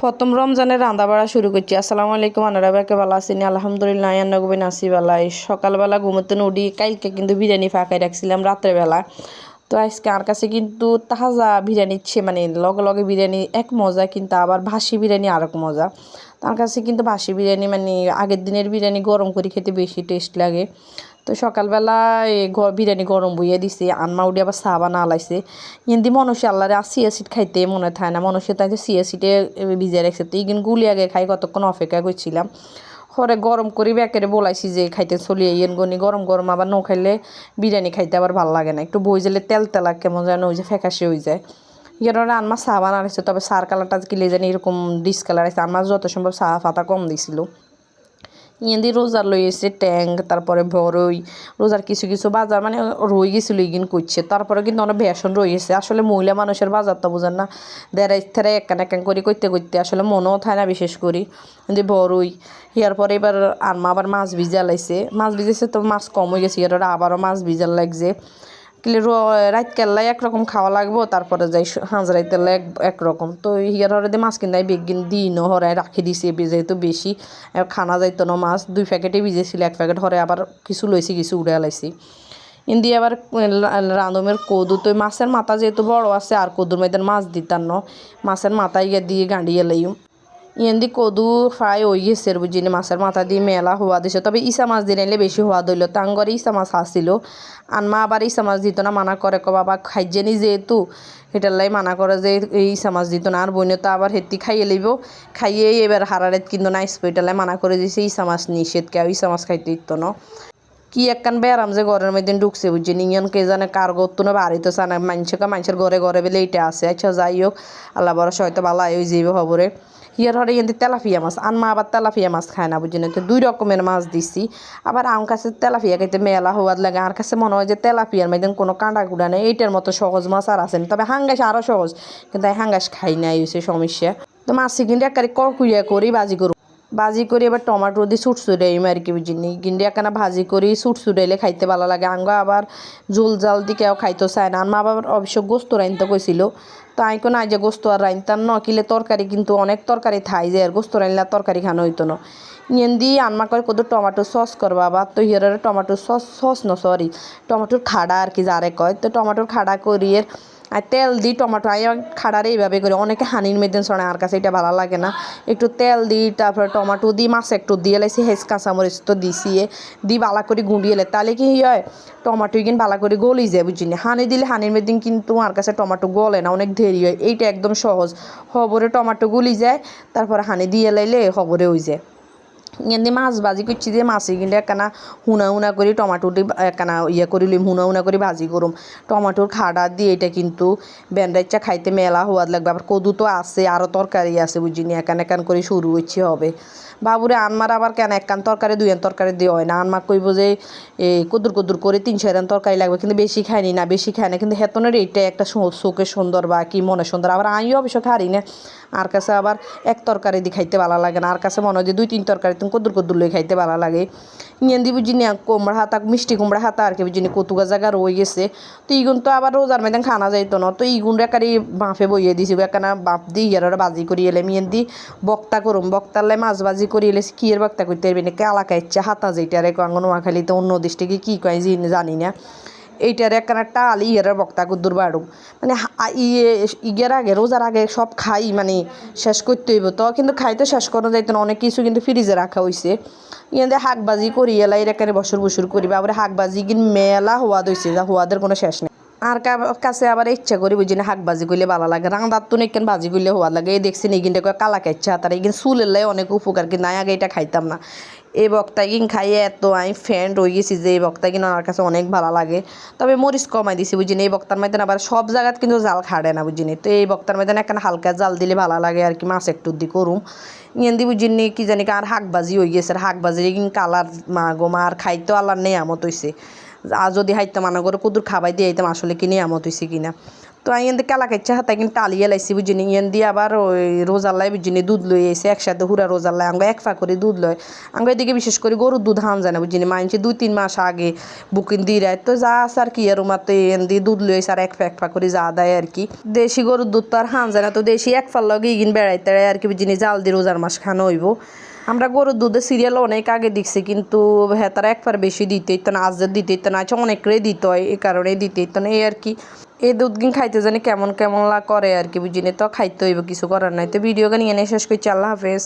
প্রথম রমজানের রান্না বাড়া শুরু করছি। আসসালামু আলাইকুম, আনারাবাকে ভালো আছেন? আলহামদুলিল্লাহ, আন্নাগোবিন আসি বেলা। সকালবেলা ঘুমোতে উঠি, কালকে কিন্তু বিরিয়ানি ফাঁকাই রাখছিলাম রাত্রেবেলা। তো আজকে আর কাছে কিন্তু তাজা বিরিয়ানি ইচ্ছে, মানে লগে লগে বিরিয়ানি এক মজা, কিন্তু আবার ভাসি বিরিয়ানি আর এক মজা। তার কাছে কিন্তু ভাসি বিরিয়ানি মানে আগের দিনের বিরিয়ানি গরম করে খেতে বেশি টেস্ট লাগে। তো সকালবেলা বিরিয়ানি গরম বইয়ে দিছে, আনমা উঠে আবার চা বানা আলাইছে। হিন্দি মনুষ্য আল্লাহরে আর সিয়া সিট খাইতে মনে থাকে না, মনুষ্য তাই সিয়া সিটে ভিজে রাখছে। তো ইগিন গুলি আগে খাই, কতক্ষণ অপেক্ষা করছিলাম। পরে গরম করি বেকেরে বলাইছি যে খাইতে চলিয়ে ইয়েন গনি গরম গরম আবার ন খাইলে বিরিয়ানি খাইতে আবার ভালো লাগে না, একটু বই গেলে তেল তেলা কেমন যেন ওই যে ফ্যাকাশে হয়ে যায়। ইয়ার আনমা চা বানাইছে, তবে সার কালারটা কিলে জানি এরকম ডিস কালার আছে। আমার যত সম্ভব চা পাতা কম দিছিল। ইয়েন্দি রোজার লই এসে ট্যাং, তারপরে বড়ই রোজার কিছু কিছু বাজার মানে রয়ে গেছিলো ইগিন করছে। তারপরে কিন্তু অনেক বেসন রয়েছে। আসলে মহিলা মানুষের বাজার তো বোঝেন না, দেড়াই থেরা একান একান করে করতে করতে আসলে মনেও থাকে না বিশেষ করি। কিন্তু বড়ই ইয়ার পরে এবার আনমা আবার মাছ ভিজা লাইছে, মাছ ভিজেছে তো মাছ কম হয়ে গেছে, ইয়ার আবারও মাছ ভিজার লাগছে। কিলে রাত কেল্লাই একরকম খাওয়া লাগবো, তারপরে যাই হাঁজরাইতেলে একরকম। তো হিয়ার হরে দিয়ে মাছ কিনাই বেগিন দিনও হরায় রাখি দিছি, যেহেতু বেশি খানা যাইতো না। মাছ 2 প্যাকেটে ভিজেছিল, 1 প্যাকেট হরে আবার কিছু লইছি, কিছু উড়ে লাইছি। ইন্দি আবার রাঁধমের কদু, তো মাছের মাথা যেহেতু বড় আছে আর কদুর মধ্যে মাছ দিতাম ন, মাছের মাথা ইয়ে দিয়ে গাঁডিয়ে লাইম। ইয়েন্দি কদু ফ্রাই হয়ে গেছে বুঝিনি, মাছের মাথা দিয়ে মেলা হওয়া দিছে। তবে ইসা মাছ দিয়ে নিলে বেশি হওয়া দিল, তাঙ্গরে ইসা মাছ আসছিল। আনমা আবার ইসা মাছ দিত না, মানা করে বাবা খাইজেনি যেহেতু সেটার লাই মানা করে যে এই ইসা মাছ দিত না। আর বইনে তো আবার হেতি খাইয়ে লইব, খাইয়ে এবার হারারেত কিন্তু না স্পেটার লাই মানা করে দিছে ইসা মাছ নিষেধ, কেউ ইসা মাছ খাইতে দিত না। কি একখান বেড়াম যে ঘরের মধ্যে ঢুকছে বুঝছি, নিয়ন কে জানে কার গত্ত না বাড়িতে চানা মানুষের ঘরে ঘরে বেলে এইটা আছে। আচ্ছা যাই হোক, আল্লাহ ভরসা হয়তো ভালো হয়ে যাইব খবরে। হিয়ার হরে কিন্তু তেলাপিয়া মাছ, আনমা আবার তেলাপিয়া মাছ খায় না বুঝি না। তো 2 রকমের মাছ দিছি। আবার আমার কাছে তেলাপিয়া খাইতে মেলা হওয়ার লাগে। আর কাছে মনে হয় যে তেলাপিয়ার মধ্যে কোনো কাঁটা কুড়া নেই, এইটার মতো সহজ মাছ আর আসেন। তবে হাঙ্গাস আরও সহজ, কিন্তু হাঙ্গাস খাই নাই হয়েছে সমস্যা। তো মাছ কিন্তু একারে কড়কুড়িয়া করি ভাজি করু, ভাজি করি এবার টমাটো দিয়ে সুটসুটাইম আর কি বুঝিনি। কিন্তু একখানা ভাজি করি সুটসুটাইলে খাইতে ভালো লাগে। আঙ্গা আবার ঝোল জাল দিয়ে কেউ খাইতে চায় না। আমার আবার অবশ্য গোস্ত রাইনতে কইছিল, তো আমি কোনো আই যে গোস্ত আর রাইনতাম ন, কিলে তরকারি কিন্তু অনেক তরকারি থাই যে আর গোস্ত রাইনলে তরকারি খানো হইতো না। ইয়েন দিয়ে আনমা করে কত টমাটো সস করবা, আবার তো হিয়ার টমাটো সস সস ন সরি টমাটোর খাড়া আর কি যারে কয়। তো টমাটোর খাড়া করিয়ে আর তেল দিই টমাটো খাড়ারে এইভাবে করে, অনেকে হানির মেদিন শোনে, আর কাছে এটা ভালো লাগে না। একটু তেল দিই, তারপরে টমাটো দিই, মাছ একটু দিয়ে লাইছি, হেঁচ কাঁচামরিচ তো দিছিয়ে দিই বালা করে গুঁড়িয়ে লাই, তাহলে কি হয় টমাটো কিন্তু বালা করে গলি যায় বুঝিনি। হানি দিলে হানির মেদিন কিন্তু আর কাছে টমাটো গলে না, অনেক দেরি হয়। এইটা একদম সহজ, খবরে টমাটো গলি যায়, তারপরে হানি দিয়ে লাইলে খবরে হয়ে যায়। এমনি মাছ ভাজি করছি যে মাছে কিন্তু একখানা হুনা হুনা করি টমাটো দিয়ে একখানা ইয়ে করি লিম, হুনা হুনা করে ভাজি করুম টমাটোর খাড়া দিয়ে। এটা কিন্তু ব্যান্ডাইচা খাইতে মেলা হওয়ার লাগবে। আবার কদু তো আছে, আরও তরকারি আছে বুঝিনি, একান একান করে শুরু হচ্ছে হবে। বাবুরে আনমার আবার কেন একখান তরকারি 2 তরকারি দিয়ে হয় না। আনমা কইব যে এই কদুর কদুর করে 3-4 তরকারি লাগবে, কিন্তু বেশি খাইনি না, বেশি খায় না। কিন্তু হেতনের এইটা একটা চোখে সুন্দর বা কি মনে সুন্দর। আবার আমিও অবশ্য খারি না, আর কাছে আবার 1 তরকারি দিয়ে খাইতে ভালো লাগে না। আর কাছে মনে হয় যে 2-3 তরকারি তুমি কদুর কদুর লই খাইতে ভালো লাগে। ইয়েন দি বুঝিনি কুমড়া হাতা মিষ্টি কুমড়া হাতা আর কি বুঝিনি কতুকা জায়গা রয়ে গেছে। তো ইগুন তো আবার রোজার মধ্যে খানা যাইতো না, তো ইগুন একারি বাঁফে বইয়ে দিছি, একখানা বাঁফ দিই ইয়ার বাজি করি এলে মিয়েন দি বক্তা করুম, বক্তালে মাছ ভাজি করি এলে কি এর বক্তা করতে পারবি না, কালা কাইচ্ছা হাতা যেটা রে নোয়াখালীতে অন্য দেশ থেকে কী কয় জানি না। এইটার একখানা টাল ইয়ার বক্তা কুদ্দুর বাড়ুম, মানে ইগের আগে রোজার আগে সব খাই মানে শেষ করতে হইব। তো কিন্তু খাইতে শেষ করা যাইতো না, অনেক কিছু কিন্তু ফ্রিজে রাখা হয়েছে। ইয়াদের শাক ভাজি করি এলাই এখানে বসর বসুর করি, আবার শাক ভাজি কিন্তু মেলা হওয়াদ হয়েছে, যা হওয়াদের কোনো শেষ নেই। আর কাছে আবার ইচ্ছা করি বুঝি না শাক ভাজি করলে ভালো লাগে, রান্দার তো নেকেন ভাজি করলে হওয়া লাগে। এই দেখছি এগিনটা কালা খাইছে তারা এগিন চুলের লাই অনেক উপকার, কিন্তু আগে এটা খাইতাম না। এই বক্তা কিন খাইয়ে এত আমি ফ্যান রয়ে গেছি যে এই বক্তা কিন আমার কাছে অনেক ভালো লাগে। তবে মরিচ কমাই দিছি বুঝিনি, এই বক্তার মধ্যে আবার সব জায়গাত কিন্তু জাল খাড়ে না বুঝিনি। তো এই বক্তার মধ্যে একটা হালকা জাল দিলে ভালো লাগে আর কি, মাছ একটু দি করুম ইয়েন দি বুঝিনি কি জানি। আর শাক ভাজি হয়ে গেছে, আর শাক ভাজি কিন কালার মা গোমা আর খাইতো আল্লাহ নেই আমত হয়েছে। আর যদি হাইতাম মানা করে কুদুর খাবাই দিয়ে আইতাম আসলে কি নিয়ামত হয়েছে কিনা। তো আমি এনতে কেলা খাইছে হাতে কিন্তু টালিয়ে লাইছি বুঝিনি ইয়ান দিয়ে আবার ওই রোজাল্লাই বুঝিনি দুধ লই এসে একসাথে হুরা রোজাল্লাই আঙ্গ এক ফা করে দুধ লয় আঙ্গ এদিকে বিশেষ করে গরুর দুধ হাম যায় না বুঝিনি মানছি 2-3 মাস আগে বুকিং দিয়ে রায় তো যা আছে আর কি আর মাত্র এন দিয়ে দুধ লই এসে আর এক ফা করে যা দেয় আর কি দেশি গরুর দুধ তো আর হাম যায় না তো দেশি এক ফার লগে ইগিন বেড়াইতে আর কি বুঝিনি জাল দিয়ে রোজার মাস খানো হইব আমরা গরুর দুধের সিরিয়াল অনেক আগে দেখছি কিন্তু হ্যাঁ তারা একবার বেশি দিতে ইতো না আজদের দিতে ইতো না অনেকটাই দিতে হয় এই কারণে দিতে ইতো না এই আর কি এই দুধ গিন খাইতে জানি কেমন কেমন করে আর কি বুঝিনি তো খাইতে হইব কিছু করার নাই তো ভিডিও গান এনে শেষ করছি আল্লাহ হাফেজ।